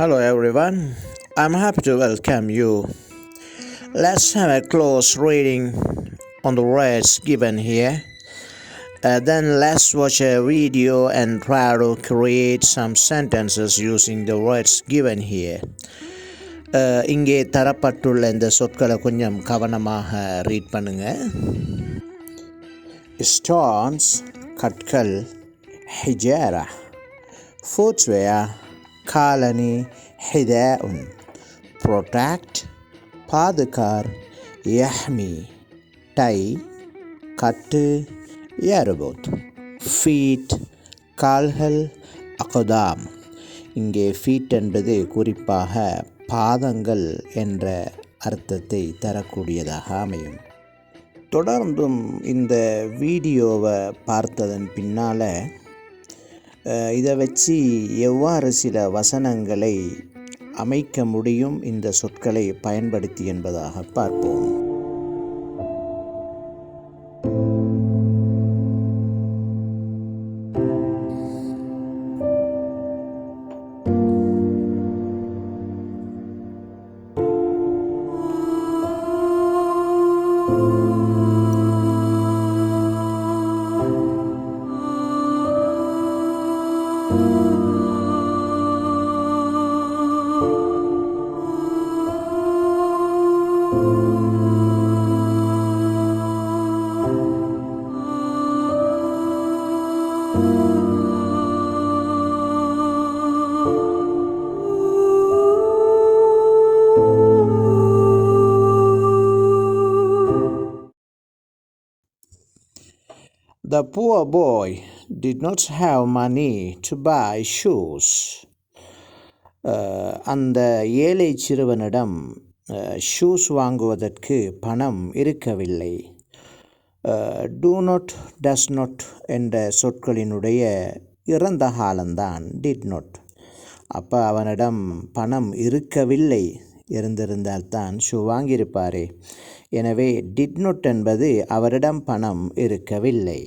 Hello everyone, I'm happy to welcome you. Let's have a close reading on the words given here. Then let's watch a video and try to create some sentences using the words given here. இங்கே தரப்பட்டுள்ள இந்த சொற்களை கொஞ்சம் கவனமாக read பண்ணுங்க. Stones கற்கள், ஹிஜாரா footwear காலணி, ஹிதாஉன் protect பாதுகார், யஹ்மி tie கட்டு, யர்புத் feet கால்கள், அகதாம். இங்கே ஃபீட் என்பது குறிப்பாக பாதங்கள் என்ற அர்த்தத்தை தரக்கூடியதாக அமையும். தொடர்ந்தும் இந்த வீடியோவை பார்த்ததன் பின்னால் இதை வச்சு எவ்வாறு சில வசனங்களை அமைக்க முடியும் இந்த சொற்களை பயன்படுத்தி என்பதாக பார்ப்போம். The poor boy did not have money to buy shoes. அந்த ஏழை சிறுவனிடம் ஷூஸ் வாங்குவதற்கு பணம் இருக்கவில்லை. do not, does not என்ற சொற்களினுடைய இறந்த காலம்தான் did not. அப்போ அவனிடம் பணம் இருக்கவில்லை, இருந்திருந்தால்தான் ஷூ வாங்கியிருப்பாரே. எனவே did not என்பது அவரிடம் பணம் இருக்கவில்லை.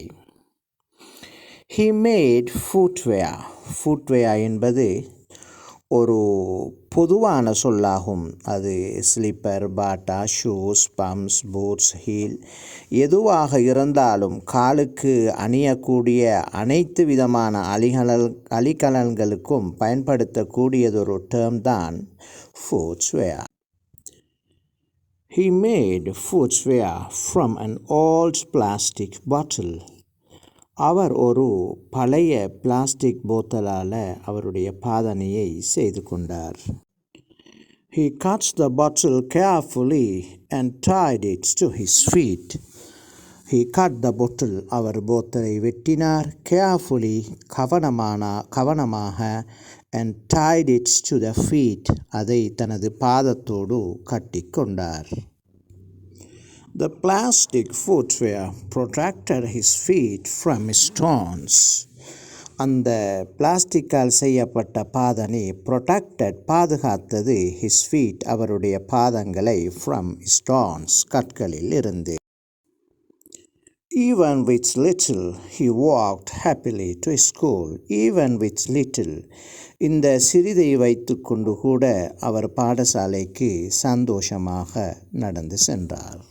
He made footwear. footwear என்பது ஒரு பொதுவான சொல்லாகும். அது ஸ்லிப்பர், பாட்டா, ஷூஸ், பம்ப்ஸ், பூட்ஸ், ஹீல் எதுவாக இருந்தாலும் காலுக்கு அணியக்கூடிய அனைத்து விதமான அணிகலன்களுக்கும் பயன்படுத்தக்கூடியதொரு டேர்ம் தான் footwear. He made footwear from an old plastic bottle. அவர் ஒரு பழைய பிளாஸ்டிக் போத்தலால் அவருடைய பாதனையை செய்து கொண்டார். He cut the bottle carefully and tied it to his feet. He cut the bottle, our போத்தலை வெட்டினார், carefully கவனமாக and tied it to the feet, அதை தனது பாதத்தோடு கட்டிக்கொண்டார். The plastic footwear protected his feet from stones. அந்த பிளாஸ்டிக்கால் செய்யப்பட்ட பாதனை protected பாதுகாத்தது his feet அவருடைய பாதங்களை from stones கற்களில் இருந்து. Even with little he walked happily to school. Even with little, இந்த சிறிதை வைத்து கொண்டு கூட அவர் பாடசாலைக்கு சந்தோஷமாக நடந்து சென்றார்.